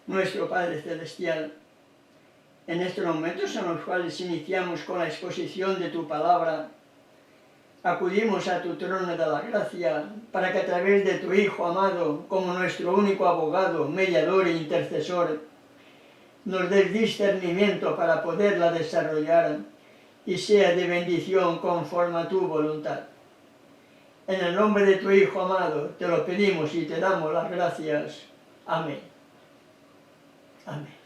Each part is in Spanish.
nuestro Padre Celestial, en estos momentos en los cuales iniciamos con la exposición de tu palabra, acudimos a tu trono de la gracia para que a través de tu Hijo amado, como nuestro único abogado, mediador e intercesor, nos des discernimiento para poderla desarrollar y sea de bendición conforme a tu voluntad. En el nombre de tu Hijo amado te lo pedimos y te damos las gracias. Amén. Amén.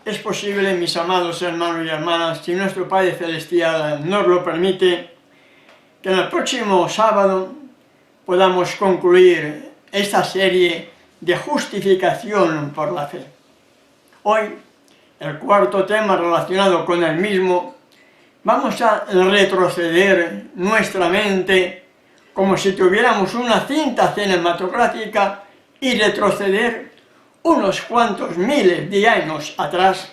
Es posible, mis amados hermanos y hermanas, si nuestro Padre Celestial nos lo permite, que en el próximo sábado podamos concluir esta serie de justificación por la fe. Hoy, el cuarto tema relacionado con el mismo, vamos a retroceder nuestra mente como si tuviéramos una cinta cinematográfica y retroceder unos cuantos miles de años atrás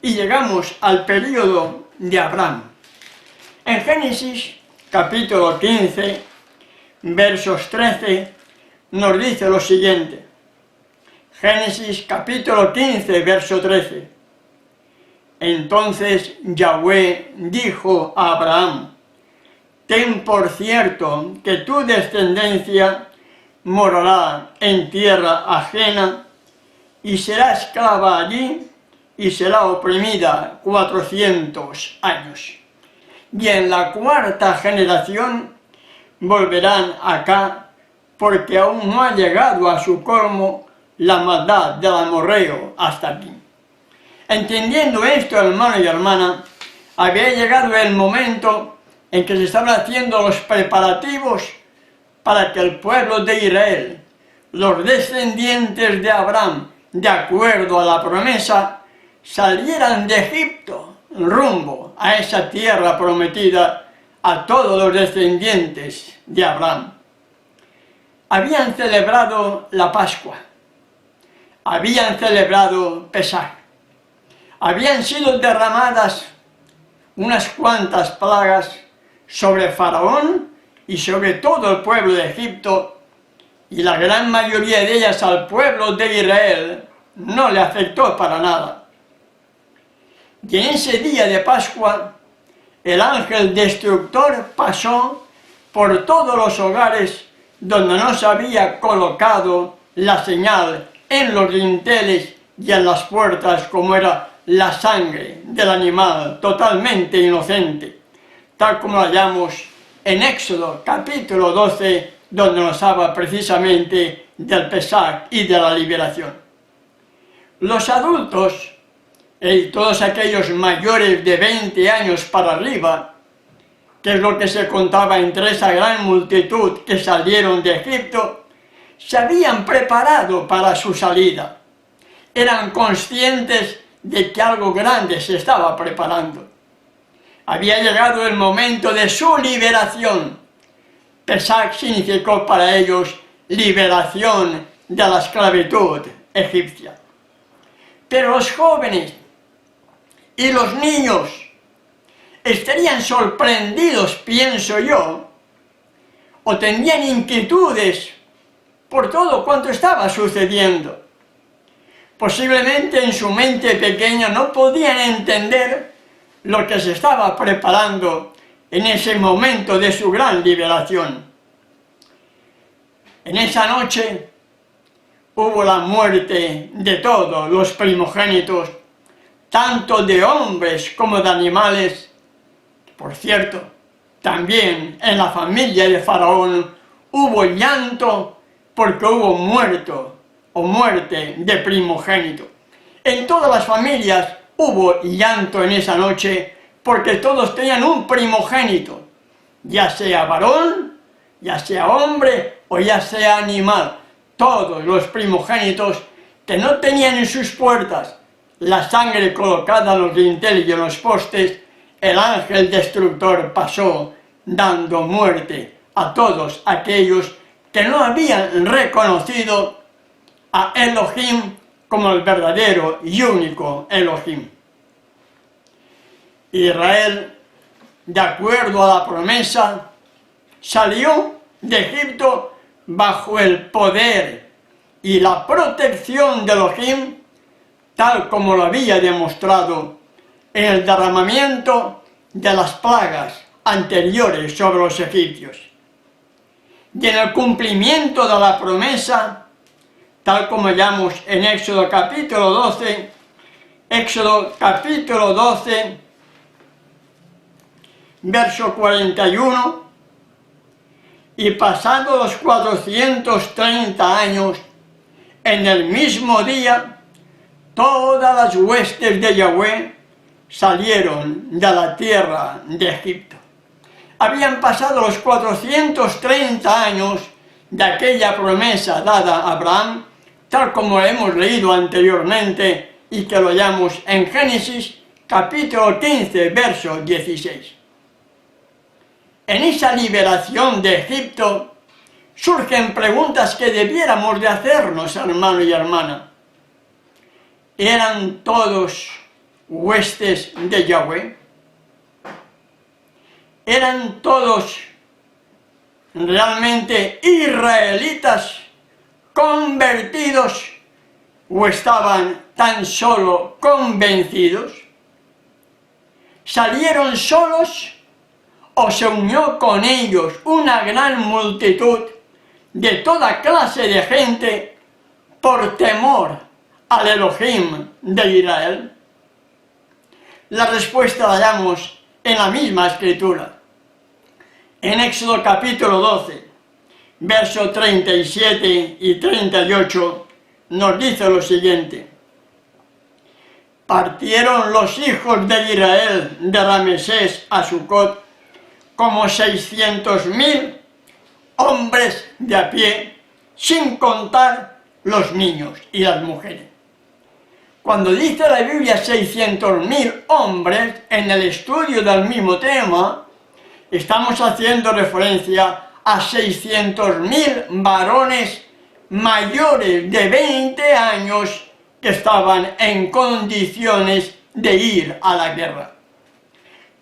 y llegamos al período de Abraham. En Génesis capítulo 15, versos 13, nos dice lo siguiente. Génesis capítulo 15, verso 13. Entonces Yahweh dijo a Abraham: ten por cierto que tu descendencia morará en tierra ajena y será esclava allí y será oprimida 400 años. Y en la cuarta generación volverán acá, porque aún no ha llegado a su colmo la maldad del amorreo hasta aquí. Entendiendo esto, hermano y hermana, había llegado el momento en que se estaban haciendo los preparativos para que el pueblo de Israel, los descendientes de Abraham, de acuerdo a la promesa, salieran de Egipto rumbo a esa tierra prometida a todos los descendientes de Abraham. Habían celebrado la Pascua, habían celebrado Pesaj, habían sido derramadas unas cuantas plagas sobre Faraón y sobre todo el pueblo de Egipto, y la gran mayoría de ellas al pueblo de Israel no le afectó para nada. Y en ese día de Pascua, el ángel destructor pasó por todos los hogares donde no se había colocado la señal en los dinteles y en las puertas, como era la sangre del animal totalmente inocente, tal como lo hallamos en Éxodo capítulo 12, donde nos habla precisamente del Pesaj y de la liberación. Los adultos y todos aquellos mayores de 20 años para arriba, que es lo que se contaba entre esa gran multitud que salieron de Egipto, se habían preparado para su salida. Eran conscientes de que algo grande se estaba preparando. Había llegado el momento de su liberación. Pesaj significó para ellos liberación de la esclavitud egipcia. Pero los jóvenes y los niños estarían sorprendidos, pienso yo, o tendrían inquietudes por todo cuanto estaba sucediendo. Posiblemente en su mente pequeña no podían entender lo que se estaba preparando en ese momento de su gran liberación. En esa noche hubo la muerte de todos los primogénitos, tanto de hombres como de animales. Por cierto, también en la familia de Faraón hubo llanto porque hubo muerto o muerte de primogénito. En todas las familias hubo llanto en esa noche porque todos tenían un primogénito, ya sea varón, ya sea hombre o ya sea animal. Todos los primogénitos que no tenían en sus puertas la sangre colocada en los dinteles y en los postes, el ángel destructor pasó dando muerte a todos aquellos que no habían reconocido a Elohim como el verdadero y único Elohim. Israel de acuerdo a la promesa, salió de Egipto bajo el poder y la protección de Elohim, tal como lo había demostrado en el derramamiento de las plagas anteriores sobre los egipcios. Y en el cumplimiento de la promesa, tal como hallamos en Éxodo capítulo 12, verso 41, y pasados los 430 años, en el mismo día, todas las huestes de Yahweh salieron de la tierra de Egipto. Habían pasado los 430 años de aquella promesa dada a Abraham, tal como hemos leído anteriormente y que lo hallamos en Génesis capítulo 15, verso 16. En esa liberación de Egipto surgen preguntas que debiéramos de hacernos, hermano y hermana. ¿Eran todos huestes de Yahweh? ¿Eran todos realmente israelitas convertidos o estaban tan solo convencidos? ¿Salieron solos o se unió con ellos una gran multitud de toda clase de gente por temor al Elohim de Israel? La respuesta la hallamos en la misma escritura. En Éxodo capítulo 12, versos 37 y 38, nos dice lo siguiente: partieron los hijos de Israel de Ramesés a Sucot como 600.000 hombres de a pie, sin contar los niños y las mujeres. Cuando dice la Biblia 600.000 hombres, en el estudio del mismo tema, estamos haciendo referencia a 600.000 varones mayores de 20 años que estaban en condiciones de ir a la guerra.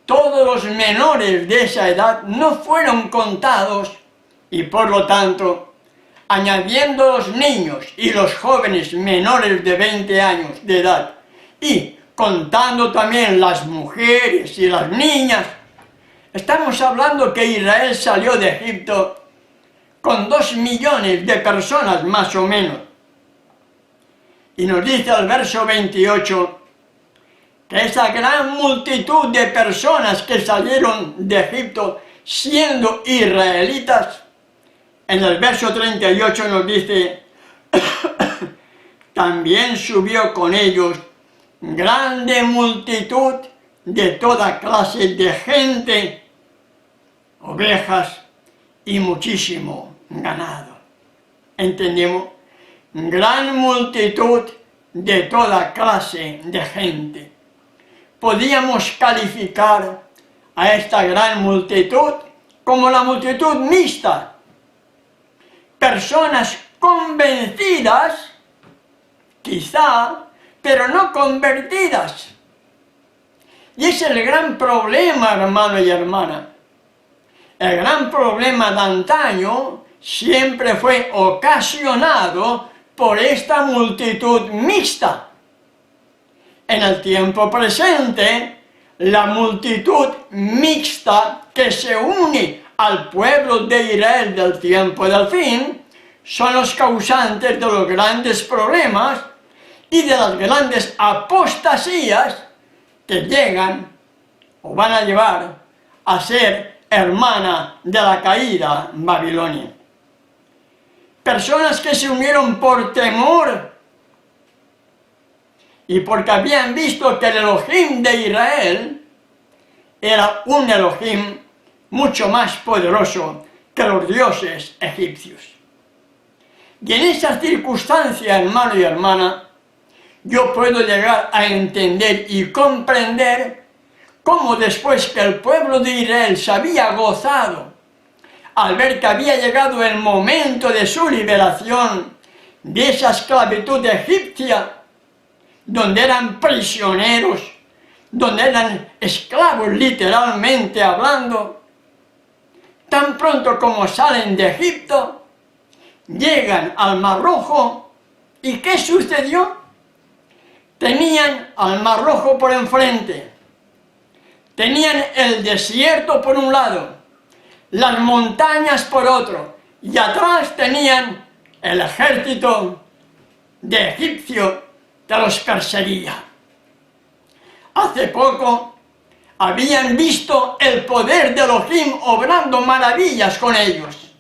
Todos los menores de esa edad no fueron contados y por lo tanto, añadiendo los niños y los jóvenes menores de 20 años de edad y contando también las mujeres y las niñas, estamos hablando que Israel salió de Egipto con 2 millones de personas más o menos. Y nos dice el verso 28 que esa gran multitud de personas que salieron de Egipto siendo israelitas, en el verso 38 nos dice, también subió con ellos grande multitud de toda clase de gente, ovejas y muchísimo ganado. ¿Entendemos? Gran multitud de toda clase de gente. Podíamos calificar a esta gran multitud como la multitud mixta. Personas convencidas, quizá, pero no convertidas. Y ese es el gran problema, hermano y hermana. El gran problema de antaño siempre fue ocasionado por esta multitud mixta. En el tiempo presente, la multitud mixta que se une al pueblo de Israel del tiempo del fin son los causantes de los grandes problemas y de las grandes apostasías que llegan o van a llevar a ser hermana de la caída Babilonia. Personas que se unieron por temor y porque habían visto que el Elohim de Israel era un Elohim mucho más poderoso que los dioses egipcios. Y en esas circunstancias, hermano y hermana, yo puedo llegar a entender y comprender cómo después que el pueblo de Israel se había gozado al ver que había llegado el momento de su liberación de esa esclavitud egipcia, donde eran prisioneros, donde eran esclavos literalmente hablando, tan pronto como salen de Egipto, llegan al Mar Rojo, ¿y qué sucedió? Tenían al Mar Rojo por enfrente, tenían el desierto por un lado, las montañas por otro, y atrás tenían el ejército de egipcio que los perseguía. Hace poco habían visto el poder de Elohim obrando maravillas con ellos,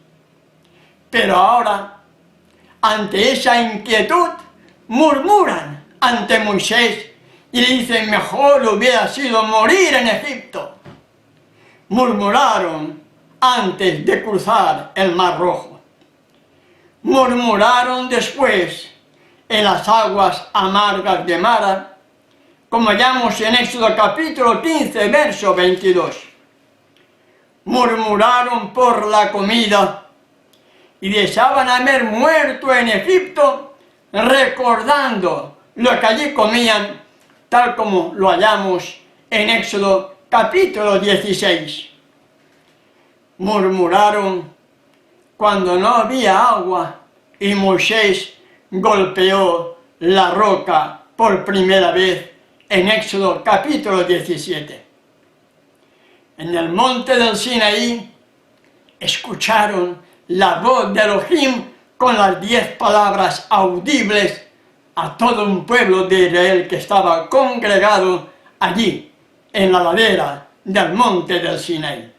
pero ahora, ante esa inquietud, murmuran ante Moisés y le dicen: mejor hubiera sido morir en Egipto. Murmuraron antes de cruzar el Mar Rojo. Murmuraron después en las aguas amargas de Mara, como hallamos en Éxodo capítulo 15, verso 22. Murmuraron por la comida y deseaban haber muerto en Egipto, recordando lo que allí comían, tal como lo hallamos en Éxodo capítulo 16. Murmuraron cuando no había agua y Moisés golpeó la roca por primera vez en Éxodo capítulo 17. En el monte del Sinaí escucharon la voz de Elohim con las 10 palabras audibles a todo un pueblo de Israel que estaba congregado allí, en la ladera del monte del Sinaí.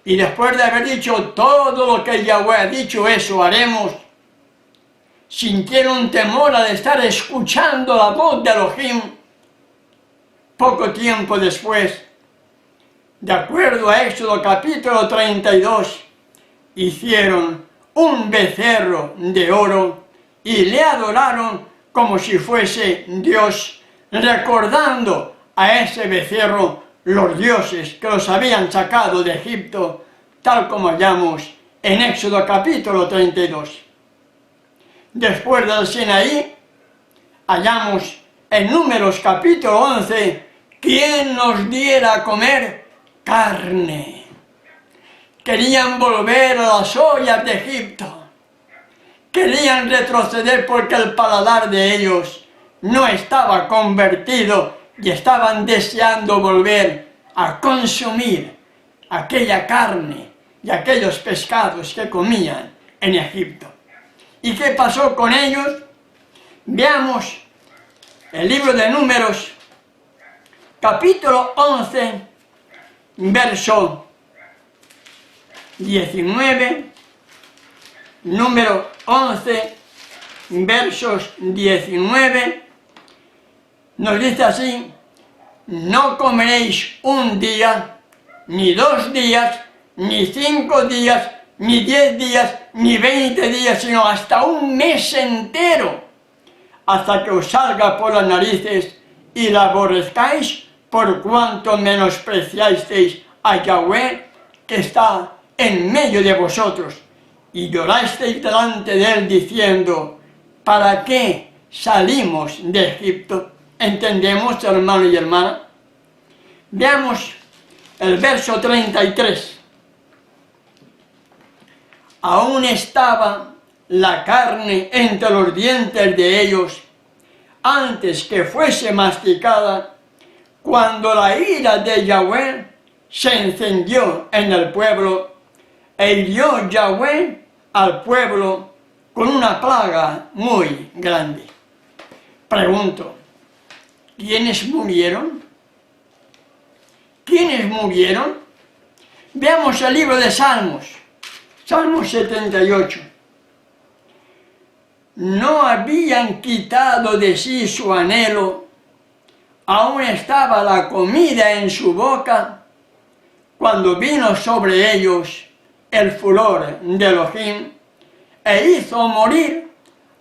Y después de haber dicho todo lo que Yahweh ha dicho, eso haremos, sintieron temor al estar escuchando la voz de Elohim. Poco tiempo después, de acuerdo a Éxodo capítulo 32, hicieron un becerro de oro y le adoraron como si fuese Dios, recordando a ese becerro los dioses que los habían sacado de Egipto, tal como hallamos en Éxodo capítulo 32. Después del Sinaí, hallamos en Números capítulo 11, ¿quién nos diera a comer carne? Querían volver a las ollas de Egipto. Querían retroceder porque el paladar de ellos no estaba convertido y estaban deseando volver a consumir aquella carne y aquellos pescados que comían en Egipto. ¿Y qué pasó con ellos? Veamos el libro de Números, capítulo 11, verso 19, número 11, versos 19, nos dice así: no comeréis un día, ni 2 días, ni 5 días, ni 10 días, ni 20 días, sino hasta un mes entero, hasta que os salga por las narices y la aborrezcáis, por cuanto menospreciasteis a Yahweh que está en medio de vosotros, y llorasteis delante de él diciendo: ¿para qué salimos de Egipto? ¿Entendemos, hermano y hermana? Veamos el verso 33. Aún estaba la carne entre los dientes de ellos antes que fuese masticada, cuando la ira de Yahweh se encendió en el pueblo, e hirió Yahweh al pueblo con una plaga muy grande. Pregunto, ¿quiénes murieron? ¿Quiénes murieron? Veamos el libro de Salmos, Salmo 78. No habían quitado de sí su anhelo, aún estaba la comida en su boca, cuando vino sobre ellos el furor de Elohim, e hizo morir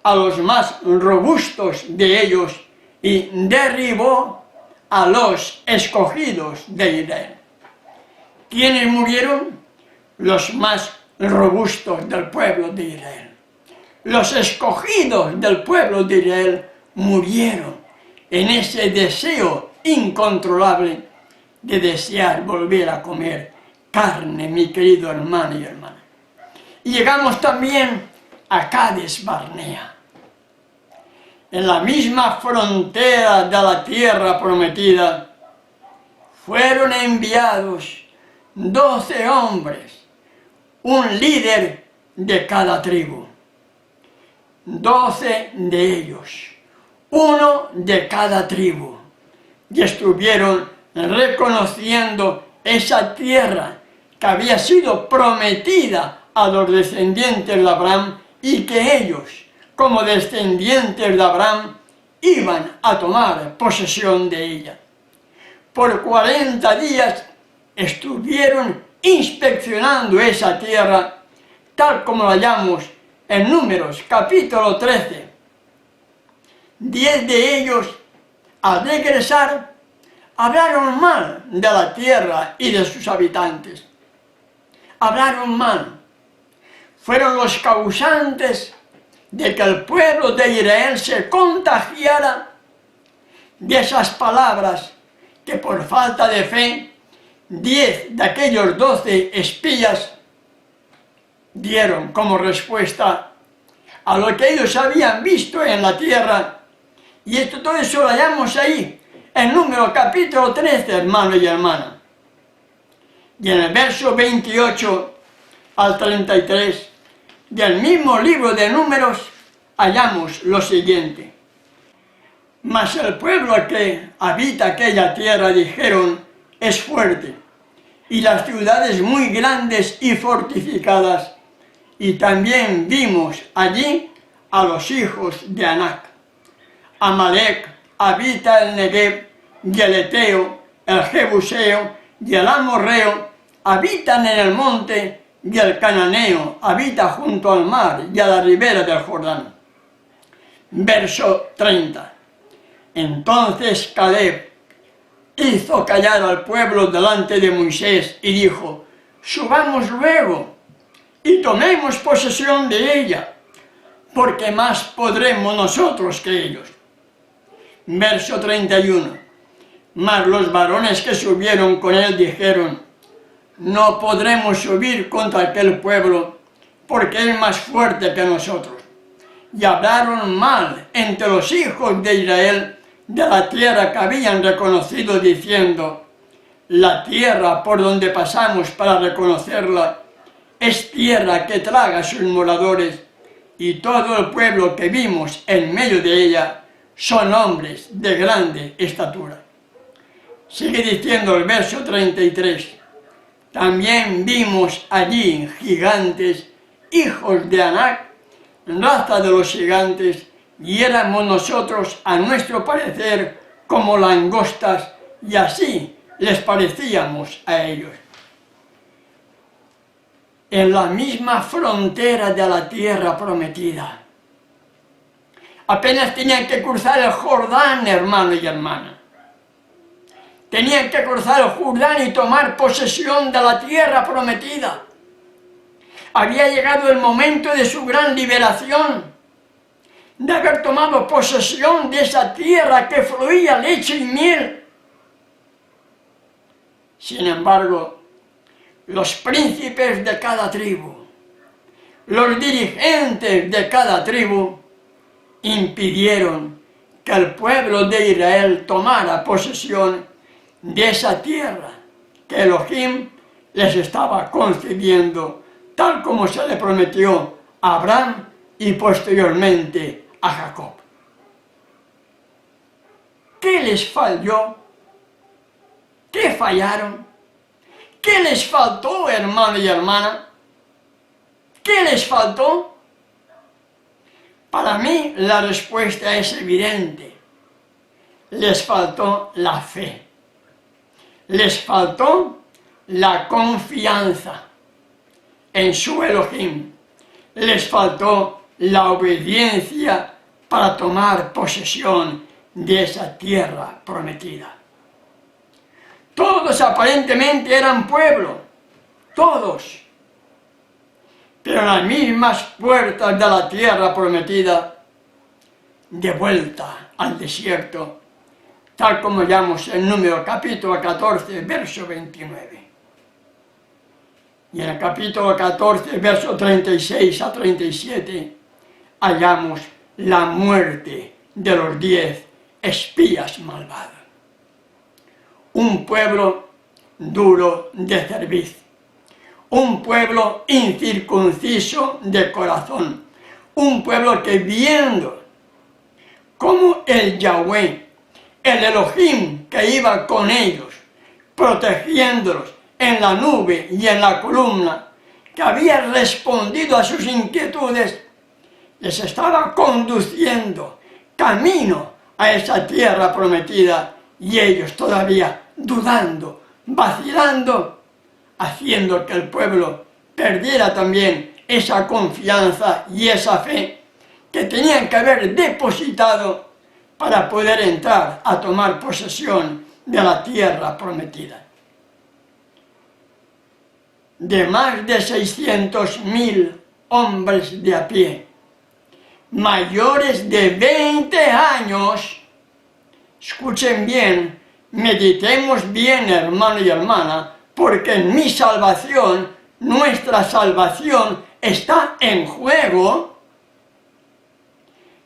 a los más robustos de ellos, y derribó a los escogidos de Israel. ¿Quiénes murieron? Los más robustos del pueblo de Israel. Los escogidos del pueblo de Israel murieron en ese deseo incontrolable de desear volver a comer carne, mi querido hermano y hermana. Y llegamos también a Cades Barnea. En la misma frontera de la tierra prometida, fueron enviados 12 hombres, un líder de cada tribu. 12 de ellos, uno de cada tribu, y estuvieron reconociendo esa tierra que había sido prometida a los descendientes de Abraham y que ellos, como descendientes de Abraham, iban a tomar posesión de ella. Por 40 días estuvieron inspeccionando esa tierra, tal como la hallamos en Números, capítulo 13. 10 de ellos, al regresar, hablaron mal de la tierra y de sus habitantes. Hablaron mal. Fueron los causantes de que el pueblo de Israel se contagiara de esas palabras que por falta de fe 10 de aquellos 12 espías dieron como respuesta a lo que ellos habían visto en la tierra. Y todo eso lo hallamos ahí, en Números capítulo 13, hermano y hermana. Y en el verso 28 al 33 del mismo libro de Números hallamos lo siguiente. Mas el pueblo que habita aquella tierra, dijeron, es fuerte, y las ciudades muy grandes y fortificadas, y también vimos allí a los hijos de Anac. Amalec habita el Negev, y el Eteo, el Jebuseo y el Amorreo habitan en el monte, y el Cananeo habita junto al mar y a la ribera del Jordán. Verso 30. Entonces Caleb hizo callar al pueblo delante de Moisés y dijo, subamos luego y tomemos posesión de ella, porque más podremos nosotros que ellos. Verso 31. Mas los varones que subieron con él dijeron, no podremos subir contra aquel pueblo, porque es más fuerte que nosotros. Y hablaron mal entre los hijos de Israel de la tierra que habían reconocido, diciendo, la tierra por donde pasamos para reconocerla es tierra que traga a sus moradores, y todo el pueblo que vimos en medio de ella son hombres de grande estatura. Sigue diciendo el verso 33, también vimos allí gigantes, hijos de Anac, raza de los gigantes, y éramos nosotros, a nuestro parecer, como langostas, y así les parecíamos a ellos. En la misma frontera de la tierra prometida. Apenas tenían que cruzar el Jordán, hermano y hermana. Tenían que cruzar el Jordán y tomar posesión de la tierra prometida. Había llegado el momento de su gran liberación, de haber tomado posesión de esa tierra que fluía leche y miel. Sin embargo, los príncipes de cada tribu, los dirigentes de cada tribu, impidieron que el pueblo de Israel tomara posesión de esa tierra que Elohim les estaba concediendo, tal como se le prometió a Abraham y posteriormente a Jacob. ¿Qué les falló? ¿Qué fallaron? ¿Qué les faltó, hermano y hermana? ¿Qué les faltó? Para mí la respuesta es evidente. Les faltó la fe. Les faltó la confianza en su Elohim. Les faltó la obediencia para tomar posesión de esa tierra prometida. Todos aparentemente eran pueblo, todos. Pero en las mismas puertas de la tierra prometida, de vuelta al desierto, tal como hallamos en Número capítulo 14, verso 29. Y en el capítulo 14, verso 36 a 37, hallamos la muerte de los 10 espías malvados. Un pueblo duro de cerviz, un pueblo incircunciso de corazón, un pueblo que viendo cómo el Yahweh, el Elohim que iba con ellos, protegiéndolos en la nube y en la columna, que había respondido a sus inquietudes, les estaba conduciendo camino a esa tierra prometida, y ellos todavía dudando, vacilando, haciendo que el pueblo perdiera también esa confianza y esa fe que tenían que haber depositado para poder entrar a tomar posesión de la tierra prometida. De más de 600.000 hombres de a pie, mayores de 20 años, escuchen bien, meditemos bien, hermano y hermana, porque en mi salvación, nuestra salvación está en juego.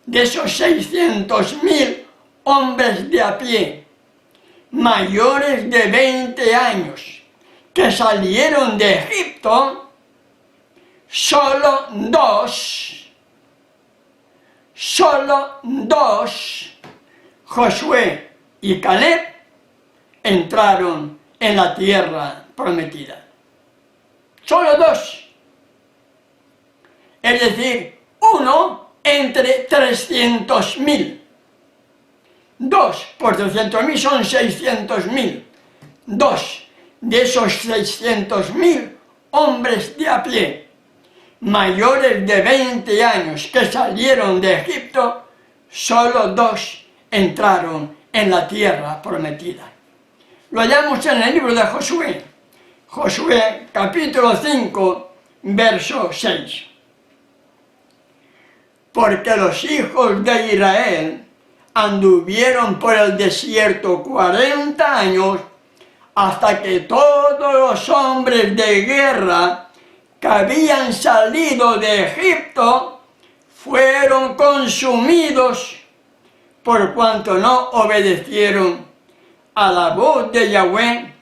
De esos 600.000 hombres de a pie, mayores de 20 años, que salieron de Egipto, solo dos, Josué y Caleb, entraron en la tierra prometida. Solo dos. Es decir, uno entre 300.000. 2 por 300.000 son 600.000. 2 de esos 600.000 hombres de a pie, mayores de 20 años, que salieron de Egipto, solo 2 entraron en la tierra prometida. Lo hallamos en el libro de Josué. Josué capítulo 5, verso 6. Porque los hijos de Israel anduvieron por el desierto 40 años, hasta que todos los hombres de guerra que habían salido de Egipto fueron consumidos, por cuanto no obedecieron a la voz de Yahweh,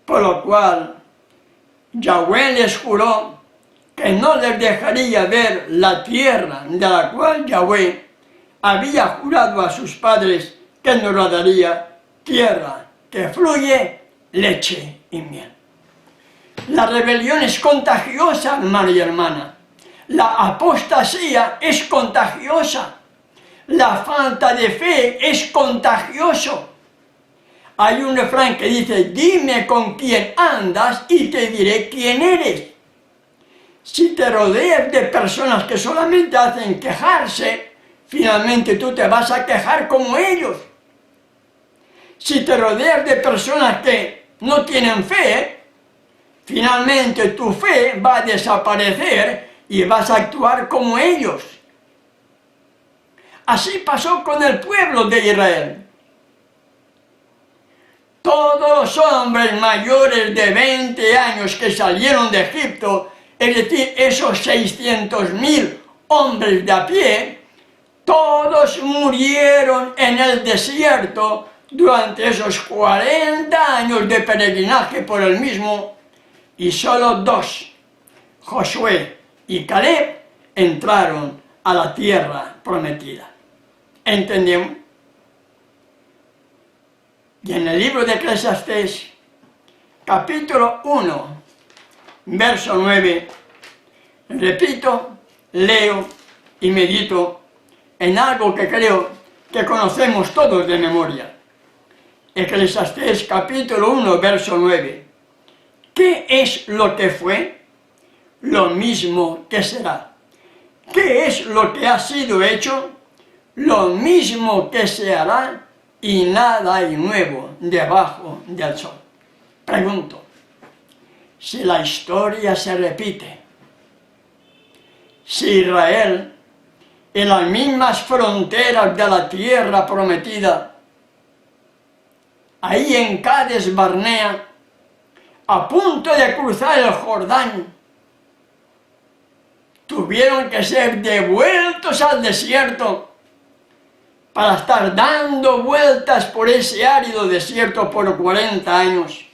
por lo cual Yahweh les juró que no les dejaría ver la tierra de la cual Yahweh había jurado a sus padres que nos la daría, tierra que fluye leche y miel. La rebelión es contagiosa, hermano y hermana. La apostasía es contagiosa. La falta de fe es contagioso. Hay un refrán que dice: dime con quién andas y te diré quién eres. Si te rodeas de personas que solamente hacen quejarse, finalmente tú te vas a quejar como ellos. Si te rodeas de personas que no tienen fe, finalmente tu fe va a desaparecer y vas a actuar como ellos. Así pasó con el pueblo de Israel. Todos los hombres mayores de 20 años que salieron de Egipto, es decir, esos 600.000 hombres de a pie, todos murieron en el desierto durante esos 40 años de peregrinaje por el mismo, y solo 2, Josué y Caleb, entraron a la tierra prometida. ¿Entendemos? Y en el libro de Eclesiastés, capítulo 1, verso 9, repito, leo y medito en algo que creo que conocemos todos de memoria. Eclesiastés capítulo 1, verso 9. ¿Qué es lo que fue? Lo mismo que será. ¿Qué es lo que ha sido hecho? Lo mismo que se hará, y nada hay nuevo debajo del sol. Pregunto, si la historia se repite, si Israel, en las mismas fronteras de la tierra prometida, ahí en Cades Barnea, a punto de cruzar el Jordán, tuvieron que ser devueltos al desierto para estar dando vueltas por ese árido desierto por 40 años,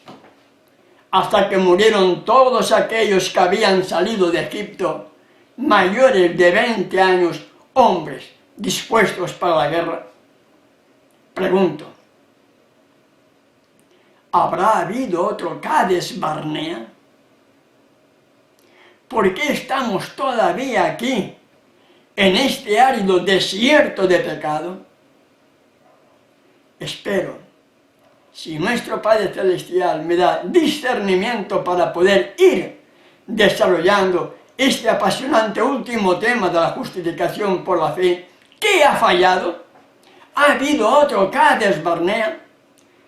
hasta que murieron todos aquellos que habían salido de Egipto, mayores de 20 años, hombres dispuestos para la guerra. Pregunto, ¿habrá habido otro Cades Barnea? ¿Por qué estamos todavía aquí, en este árido desierto de pecado? Espero, si nuestro Padre Celestial me da discernimiento para poder ir desarrollando este apasionante último tema de la justificación por la fe, ¿qué ha fallado? ¿Ha habido otro Cades Barnea?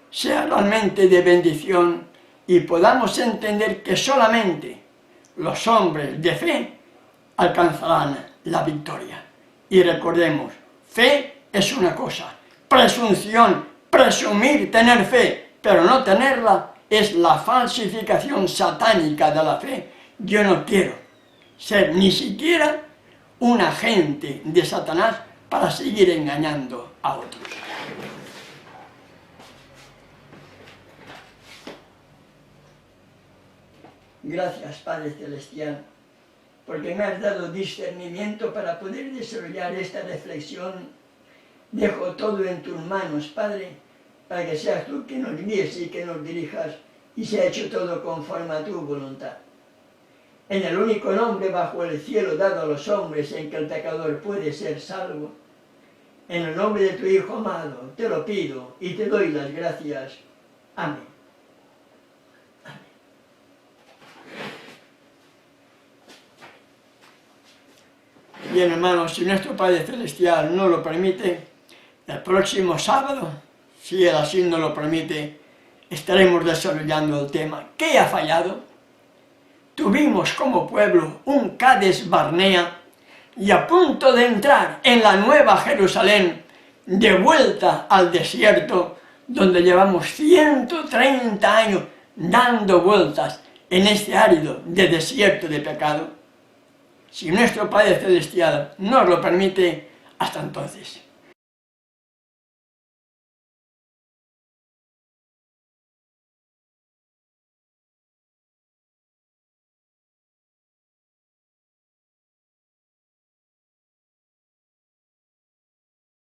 Sea realmente de bendición y podamos entender que solamente los hombres de fe alcanzarán la victoria. Y recordemos, fe es una cosa, presunción, presumir tener fe, pero no tenerla, es la falsificación satánica de la fe. Yo no quiero ser ni siquiera un agente de Satanás para seguir engañando a otros. Gracias, Padre Celestial, porque me has dado discernimiento para poder desarrollar esta reflexión. Dejo todo en tus manos, Padre, para que seas tú que nos guíes y que nos dirijas, y sea hecho todo conforme a tu voluntad. En el único nombre bajo el cielo dado a los hombres en que el pecador puede ser salvo, en el nombre de tu Hijo amado, te lo pido y te doy las gracias. Amén. Bien, hermanos, si nuestro Padre Celestial no lo permite, el próximo sábado, si Él así no lo permite, estaremos desarrollando el tema. ¿Qué ha fallado? Tuvimos como pueblo un Cades Barnea y a punto de entrar en la Nueva Jerusalén, de vuelta al desierto, donde llevamos 130 años dando vueltas en este árido de desierto de pecado. Si nuestro Padre Celestial nos lo permite, hasta entonces.